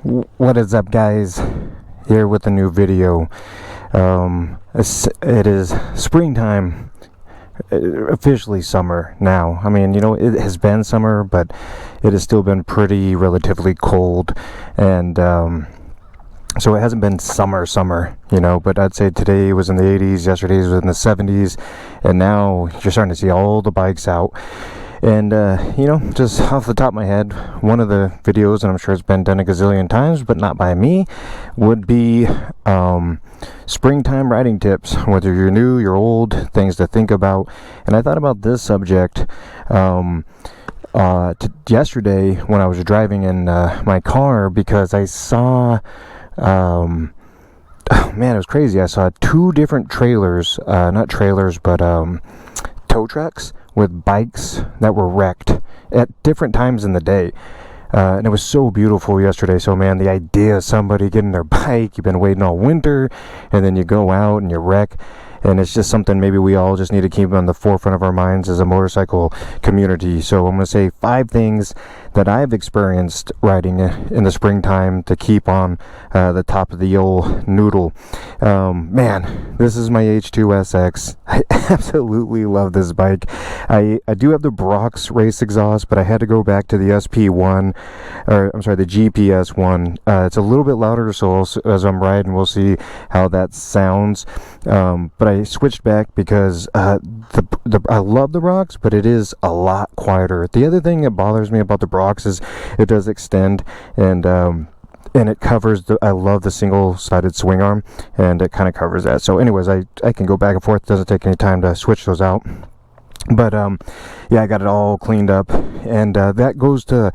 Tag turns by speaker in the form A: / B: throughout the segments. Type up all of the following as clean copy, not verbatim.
A: What is up, guys? Here with a new video. It is springtime, officially summer now. I mean, it has been summer, but it has still been pretty relatively cold, and so it hasn't been summer, but I'd say today was in the 80s, yesterday was in the 70s, and now you're starting to see all the bikes out. And, just off the top of my head, one of the videos, and I'm sure it's been done a gazillion times, but not by me, would be springtime riding tips. Whether you're new, you're old, things to think about. And I thought about this subject yesterday when I was driving in my car, because I saw, oh man, it was crazy. I saw two different trailers, not trailers, but tow trucks with bikes that were wrecked at different times in the day. And it was so beautiful yesterday. So, man, the idea of somebody getting their bike, you've been waiting all winter, and then you go out and you wreck. And it's just something maybe we all just need to keep on the forefront of our minds as a motorcycle community. So I'm going to say 5 things that I've experienced riding in the springtime to keep on the top of the old noodle. Man, this is my H2SX. I absolutely love this bike. I do have the Brox race exhaust, but I had to go back to the SP1, or I'm sorry, the GPS one. It's a little bit louder, so as I'm riding, we'll see how that sounds. But I switched back because I love the Brox, but it is a lot quieter. The other thing that bothers me about the Brox is it does extend, and it covers I love the single-sided swing arm, and it kind of covers that. So anyways, I can go back and forth. It doesn't take any time to switch those out. But yeah, I got it all cleaned up, and that goes to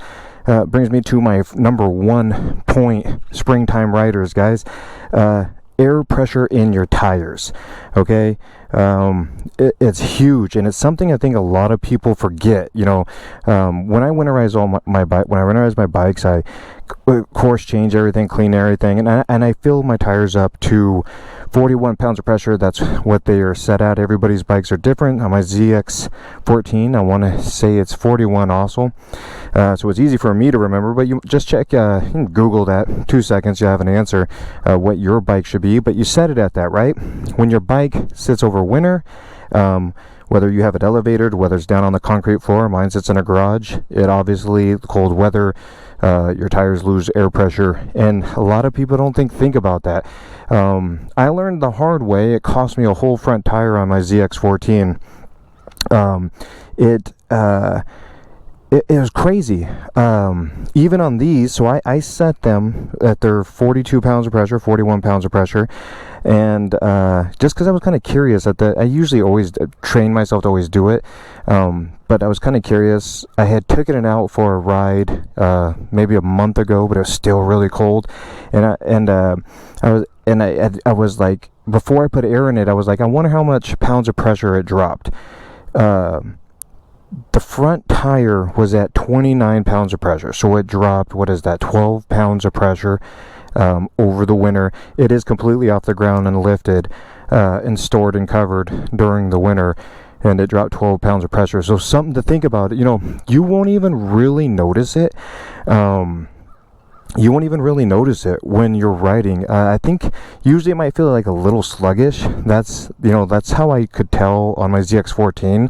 A: brings me to my number 1 point, springtime riders, guys. Air pressure in your tires. Okay, it's huge, and it's something I think a lot of people forget. When I winterize my bikes, I of course change everything, clean everything, and I fill my tires up to 41 pounds of pressure. That's what they are set at. Everybody's bikes are different. On my ZX14, I want to say it's 41 also. So it's easy for me to remember, but you just check, you can Google that, 2 seconds, you have an answer, what your bike should be, but you set it at that, right? When your bike sits over winter, whether you have it elevated, whether it's down on the concrete floor, mine sits in a garage, it obviously, cold weather, your tires lose air pressure, and a lot of people don't think about that. I learned the hard way. It cost me a whole front tire on my ZX14. It was crazy. Even on these, so I set them at their 42 pounds of pressure, 41 pounds of pressure, and just because I was kind of curious I usually always train myself to always do it, but I was kind of curious. I had taken it out for a ride maybe a month ago, but it was still really cold, and I was like, before I put air in it, I was like, I wonder how much pounds of pressure it dropped. The front tire was at 29 pounds of pressure, so it dropped, 12 pounds of pressure over the winter. It is completely off the ground and lifted and stored and covered during the winter, and it dropped 12 pounds of pressure. So something to think about. You won't even really notice it. You won't even really notice it when you're riding. I think usually it might feel like a little sluggish. That's how I could tell on my ZX14.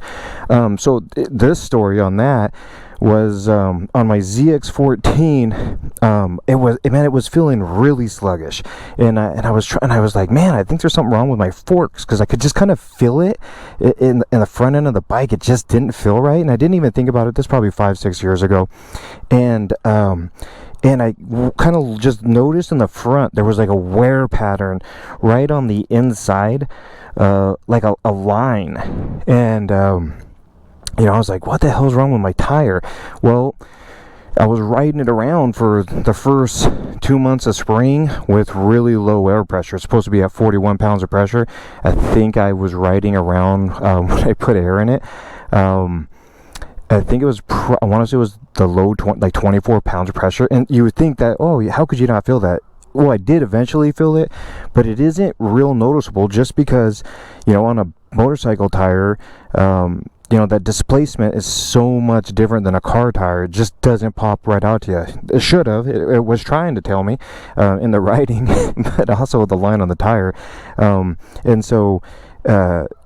A: So this story on that was on my ZX14. It was feeling really sluggish, and I was like, man, I think there's something wrong with my forks, because I could just kind of feel it in the front end of the bike. It just didn't feel right, and I didn't even think about it. This probably 5-6 years ago, and I kind of just noticed in the front there was like a wear pattern right on the inside, like a line. And, I was like, what the hell's wrong with my tire? Well, I was riding it around for the first 2 months of spring with really low air pressure. It's supposed to be at 41 pounds of pressure. I think I was riding around when I put air in it. I think it was, I want to say it was the low 24 pounds of pressure. And you would think that, oh, how could you not feel that? Well, I did eventually feel it, but it isn't real noticeable, just because, on a motorcycle tire, you know, that displacement is so much different than a car tire. It just doesn't pop right out to you. It should have. It was trying to tell me in the writing, but also the line on the tire. And so,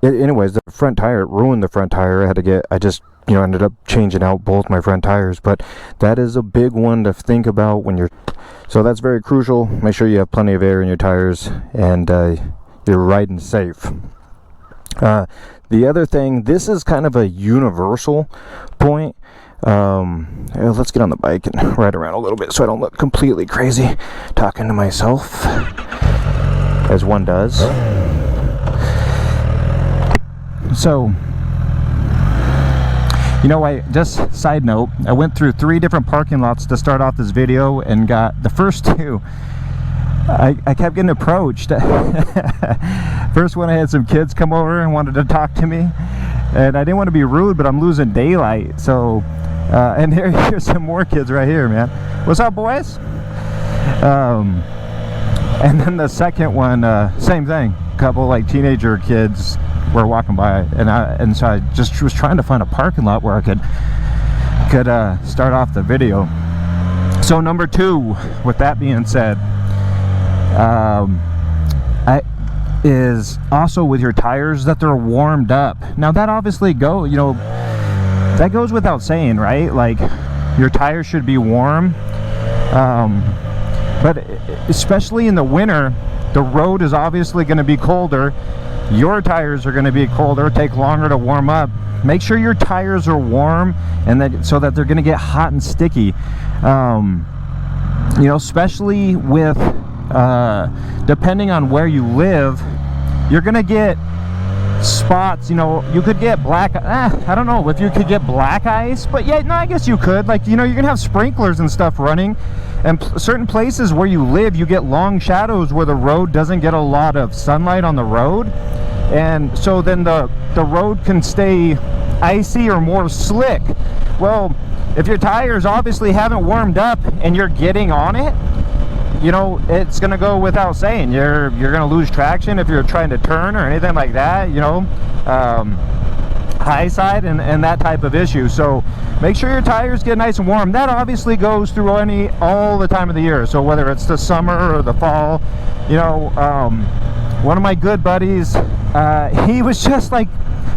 A: anyways, the front tire, it ruined the front tire. I just ended up changing out both my front tires. But that is a big one to think about when you're. So that's very crucial. Make sure you have plenty of air in your tires and you're riding safe. The other thing, this is kind of a universal point. Let's get on the bike and ride around a little bit so I don't look completely crazy talking to myself, as one does. So, just side note, I went through 3 different parking lots to start off this video and got the first 2. I kept getting approached. First one, I had some kids come over and wanted to talk to me, and I didn't want to be rude, but I'm losing daylight. So, and here's some more kids right here, man. What's up, boys? And then the second one, same thing. A couple like teenager kids were walking by, and so I just was trying to find a parking lot where I could start off the video. So number 2, with that being said, is also with your tires that they're warmed up. Now that obviously that goes without saying, right? Like, your tires should be warm, but especially in the winter, the road is obviously going to be colder. Your tires are going to be colder, take longer to warm up. Make sure your tires are warm, and so that they're going to get hot and sticky. Especially with depending on where you live, you're gonna get spots. You could get black. I don't know if you could get black ice, but yeah, no, I guess you could. Like, you're gonna have sprinklers and stuff running, and certain places where you live, you get long shadows where the road doesn't get a lot of sunlight on the road, and so then the road can stay icy or more slick. Well, if your tires obviously haven't warmed up and you're getting on it, it's gonna go without saying, you're gonna lose traction if you're trying to turn or anything like that, high side and that type of issue. So make sure your tires get nice and warm. That obviously goes through all the time of the year, so whether it's the summer or the fall. One of my good buddies, he was just like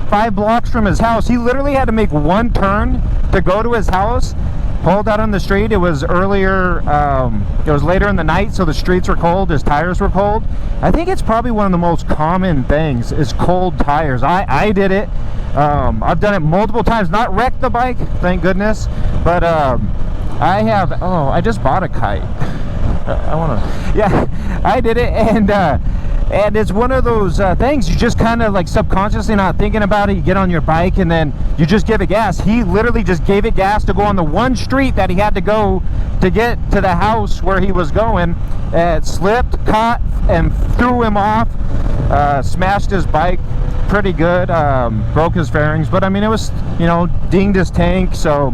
A: 5 blocks from his house. He literally had to make one turn to go to his house. Pulled out on the street. It was earlier, it was later in the night, so the streets were cold, his tires were cold. I think it's probably one of the most common things is cold tires. I did it. I've done it multiple times, not wrecked the bike, thank goodness, but I just bought a kite. I did it, and it's one of those things you just kind of like subconsciously not thinking about it. You get on your bike and then you just give it gas. He literally just gave it gas to go on the one street that he had to go to get to the house where he was going. It slipped, caught, and threw him off. Smashed his bike pretty good. Broke his fairings, but I mean, it was, dinged his tank. So,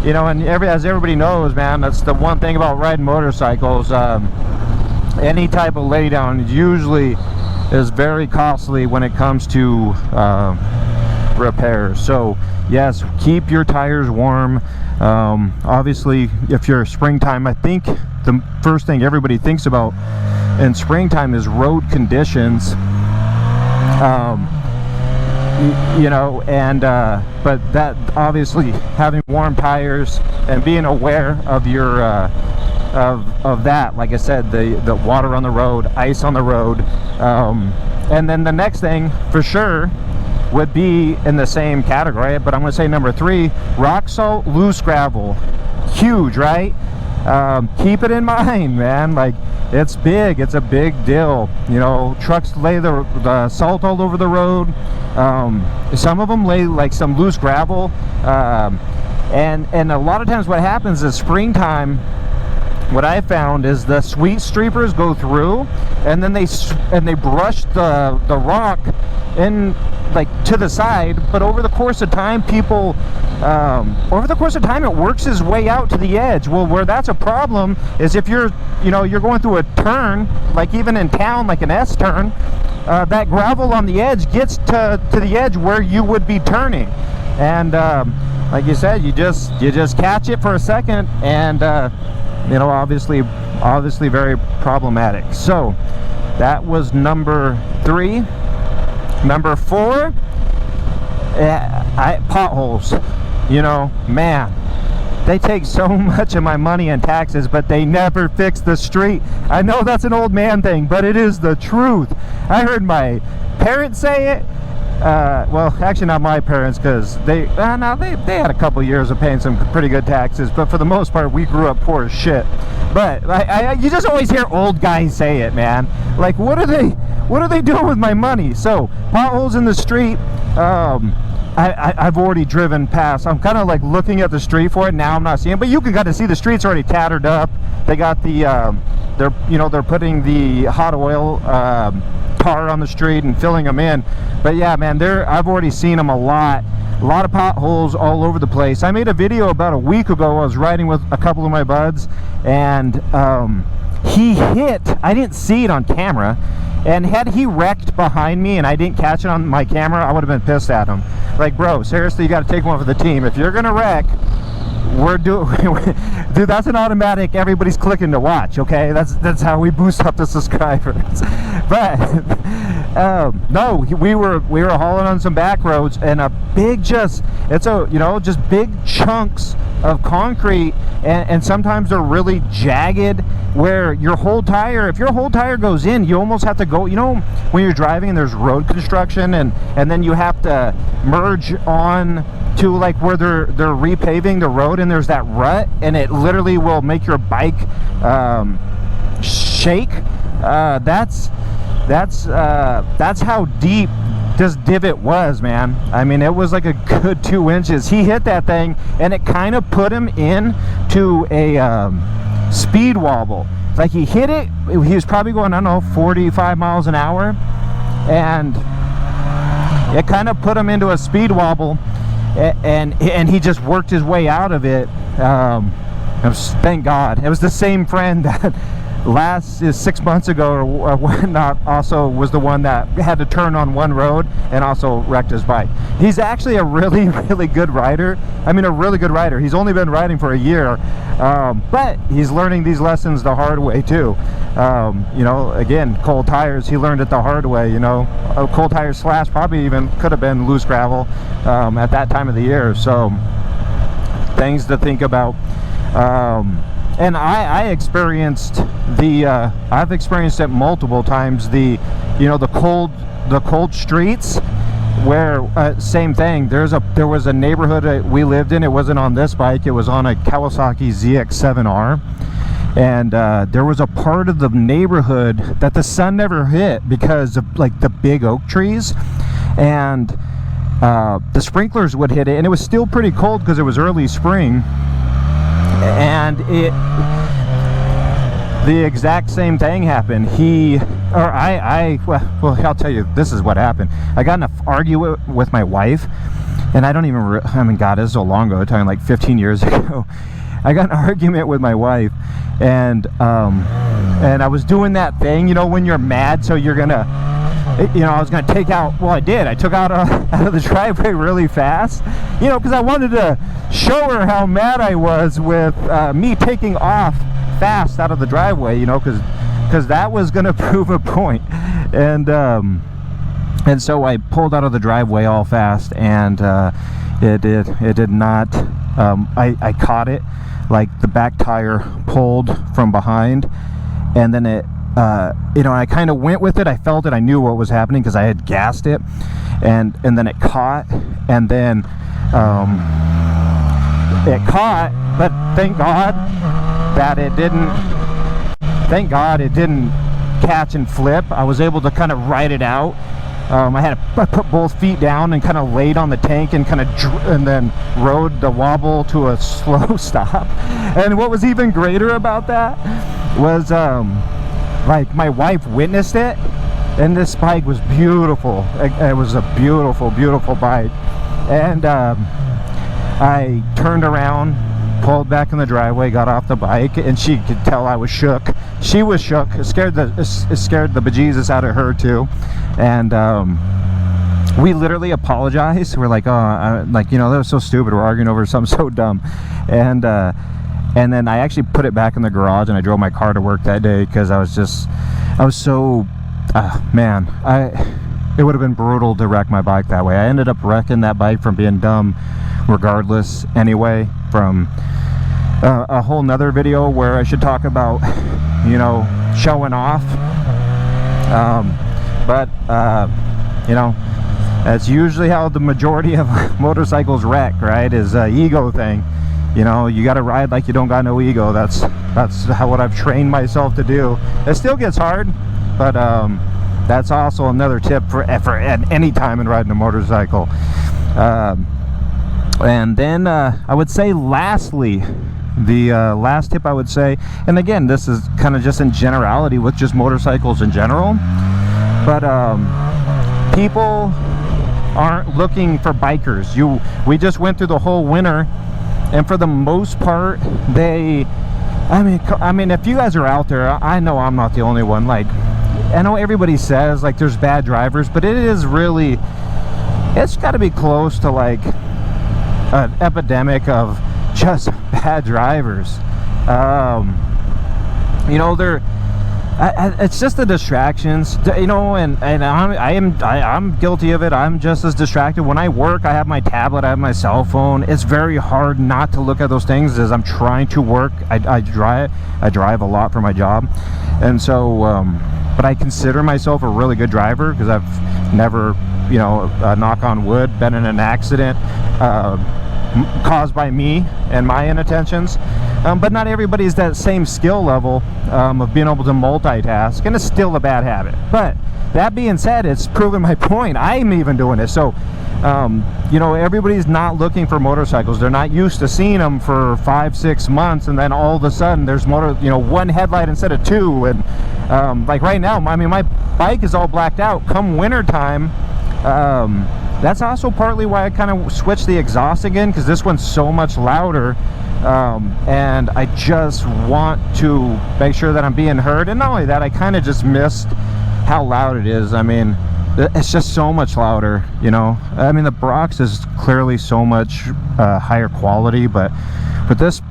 A: and as everybody knows, man, that's the one thing about riding motorcycles. Any type of laydown usually is very costly when it comes to repairs. So yes, keep your tires warm. Obviously, if you're springtime, I think the first thing everybody thinks about in springtime is road conditions. But that obviously, having warm tires and being aware of your of that, like I said, the water on the road, ice on the road, and then the next thing for sure would be in the same category, but I'm going to say number 3, rock salt, loose gravel. Huge, right? Keep it in mind, man. Like, it's big. It's a big deal. Trucks lay the salt all over the road. Some of them lay like some loose gravel, and a lot of times what happens is springtime, what I found is the sweet streepers go through, and then they brush the rock in, like, to the side. But over the course of time, it works its way out to the edge. Well, where that's a problem is if you're going through a turn, like even in town, like an S turn, that gravel on the edge gets to the edge where you would be turning. And like you said, you just catch it for a second, and you know, obviously very problematic. So that was number 3. Number 4, potholes. You know, man, they take so much of my money in taxes, but they never fix the street. I know that's an old man thing, but it is the truth. I heard my parents say it. Well, actually not my parents, because they had a couple years of paying some pretty good taxes, but for the most part we grew up poor as shit. But you just always hear old guys say it, man. Like, what are they doing with my money? So potholes in the street. I've already driven past. I'm kind of like looking at the street for it now. I'm not seeing, but you can kind of see the street's already tattered up. They got the they're putting the hot oil tar on the street and filling them in. But yeah, man, I've already seen them a lot of potholes all over the place. I made a video about a week ago. I was riding with a couple of my buds, and he hit, I didn't see it on camera, and had he wrecked behind me and I didn't catch it on my camera, I would have been pissed at him. Like, bro, seriously, you got to take one for the team. If you're gonna wreck, dude, that's an automatic. Everybody's clicking to watch. Okay, that's how we boost up the subscribers. But no, we were hauling on some back roads, and just big chunks of concrete, and sometimes they're really jagged, where if your whole tire goes in, you almost have to go, you know, when you're driving and there's road construction, and then you have to merge on to like where they're repaving the road, and there's that rut, and it literally will make your bike shake. That's how deep this divot was, man. I mean, it was like a good 2 inches. He hit that thing, and it kind of put him in to a speed wobble. Like, he hit it, he was probably going, I don't know, 45 miles an hour, and it kind of put him into a speed wobble, and he just worked his way out of it. Thank God. It was the same friend that 6 months ago or whatnot also was the one that had to turn on one road and also wrecked his bike. He's actually a really, really good rider. I mean, a really good rider. He's only been riding for a year, but he's learning these lessons the hard way too. You know, again, cold tires, he learned it the hard way, you know. Cold tires slash probably even could have been loose gravel at that time of the year. So things to think about. And I experienced I've experienced it multiple times, the cold streets, where same thing. There was a neighborhood we lived in. It wasn't on this bike, it was on a Kawasaki ZX-7R, and there was a part of the neighborhood that the sun never hit because of like the big oak trees, and the sprinklers would hit it, and it was still pretty cold because it was early spring. And the exact same thing happened. I'll tell you, this is what happened. I got in an argument with my wife, and I don't even, I mean, God, this is so long ago, talking like 15 years ago. I got in an argument with my wife, and I was doing that thing, you know, when you're mad, so you're gonna, you know, I was gonna take out, well, I did. I took out of the driveway really fast, you know, because I wanted to show her how mad I was with me taking off fast out of the driveway, you know, because that was gonna prove a point. And so I pulled out of the driveway all fast, and it did not. I caught it, like the back tire pulled from behind, and then it. You know, I kind of went with it. I felt it. I knew what was happening because I had gassed it, and then it caught, and then it caught. But thank God that it didn't. Thank God it didn't catch and flip. I was able to kind of ride it out. I put both feet down and kind of laid on the tank and and then rode the wobble to a slow stop. And what was even greater about that was like, my wife witnessed it, and this bike was beautiful. It was a beautiful, beautiful bike. And I turned around, pulled back in the driveway, got off the bike, and she could tell I was shook. She was shook. It scared the bejesus out of her too. And we literally apologized. We're like, oh, like, you know, that was so stupid. We're arguing over something so dumb. And then I actually put it back in the garage, and I drove my car to work that day because I was so, man, it would have been brutal to wreck my bike that way. I ended up wrecking that bike from being dumb regardless anyway, from a whole nother video where I should talk about, you know, showing off. But you know, that's usually how the majority of motorcycles wreck, right? Is a ego thing. You know, you got to ride like you don't got no ego. That's what I've trained myself to do. It still gets hard, but that's also another tip for at any time in riding a motorcycle. And then I would say lastly, the last tip I would say, and again, this is kind of just in generality with just motorcycles in general, but people aren't looking for bikers. We just went through the whole winter, and for the most part, I mean, if you guys are out there, I know I'm not the only one. Like, I know everybody says like there's bad drivers, but it's got to be close to like an epidemic of just bad drivers. You know, it's just the distractions, you know, and I'm guilty of it. I'm just as distracted. When I work, I have my tablet, I have my cell phone. It's very hard not to look at those things as I'm trying to work. I drive a lot for my job, and so but I consider myself a really good driver because I've never, you know, knock on wood, been in an accident caused by me and my inattentions. But not everybody's that same skill level of being able to multitask, and it's still a bad habit. But that being said, it's proven my point. I'm even doing it. So you know, everybody's not looking for motorcycles. They're not used to seeing them for 5-6 months, and then all of a sudden there's one headlight instead of two. And like right now, I mean, my bike is all blacked out. Come winter time, that's also partly why I kind of switched the exhaust again, because this one's so much louder. And I just want to make sure that I'm being heard. And not only that, I kind of just missed how loud it is. I mean, it's just so much louder, you know. I mean, the Brox is clearly so much higher quality, but this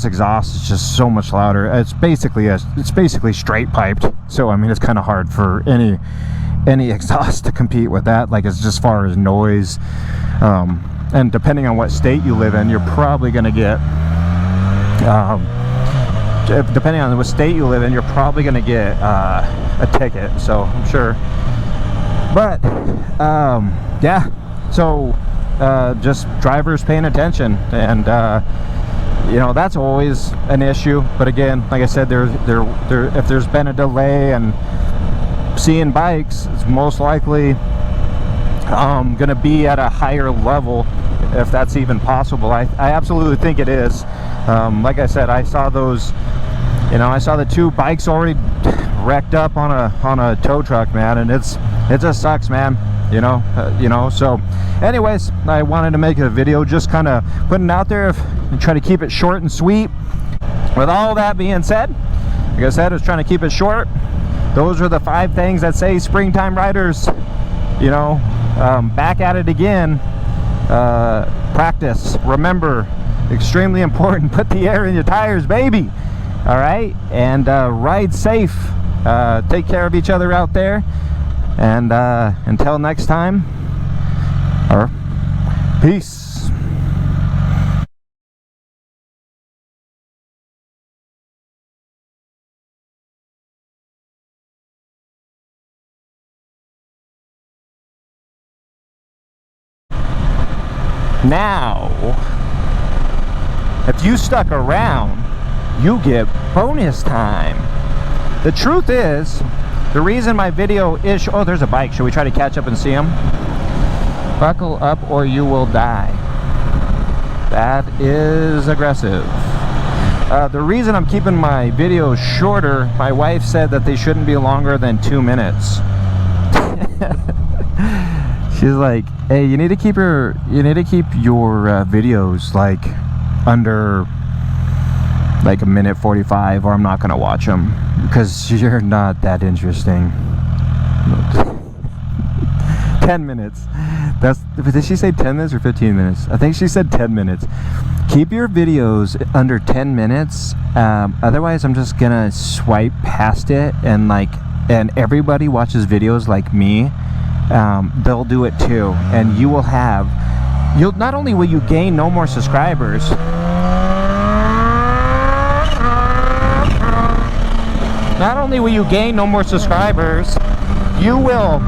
A: exhaust is just so much louder. It's basically straight piped, so I mean, it's kind of hard for any exhaust to compete with that. Like, it's just as far as noise, and depending on what state you live in, you're probably going to get depending on what state you live in, you're probably going to get a ticket, so I'm sure. But yeah, so just drivers paying attention, and you know, that's always an issue. But again, like I said, if there's been a delay and seeing bikes, it's most likely going to be at a higher level, if that's even possible. I absolutely think it is. Like I said, I saw those, you know, I saw the two bikes already wrecked up on a tow truck, man, and it just sucks, man. You know, so anyways, I wanted to make a video just kind of putting it out there and try to keep it short and sweet. With all that being said, like I said, I was trying to keep it short. Those are the 5 things that say springtime riders, you know, back at it again. Practice, remember, extremely important. Put the air in your tires, baby. All right, and ride safe. Take care of each other out there, and until next time, peace. Now, if you stuck around, you get bonus time. The truth is, the reason my video is... Oh, there's a bike. Should we try to catch up and see him? Buckle up or you will die. That is aggressive. The reason I'm keeping my videos shorter, my wife said that they shouldn't be longer than 2 minutes. She's like, hey, you need to keep your videos like under like 1:45, or I'm not gonna watch them because you're not that interesting. 10 minutes. Did she say 10 minutes or 15 minutes? I think she said 10 minutes. Keep your videos under 10 minutes. Otherwise, I'm just gonna swipe past it, and everybody watches videos like me. They'll do it too, and you'll not only will you gain no more subscribers. Not only will you gain no more subscribers, you will.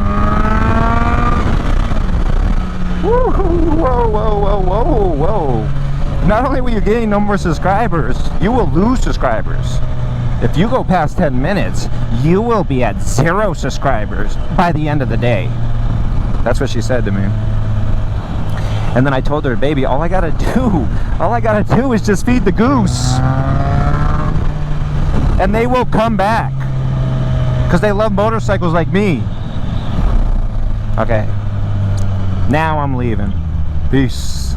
A: Whoa, whoa, whoa, whoa, whoa. Not only will you gain no more subscribers, you will lose subscribers. If you go past 10 minutes, you will be at 0 subscribers by the end of the day. That's what she said to me. And then I told her, baby, all I gotta do is just feed the goose. And they will come back. Because they love motorcycles like me. Okay. Now I'm leaving. Peace.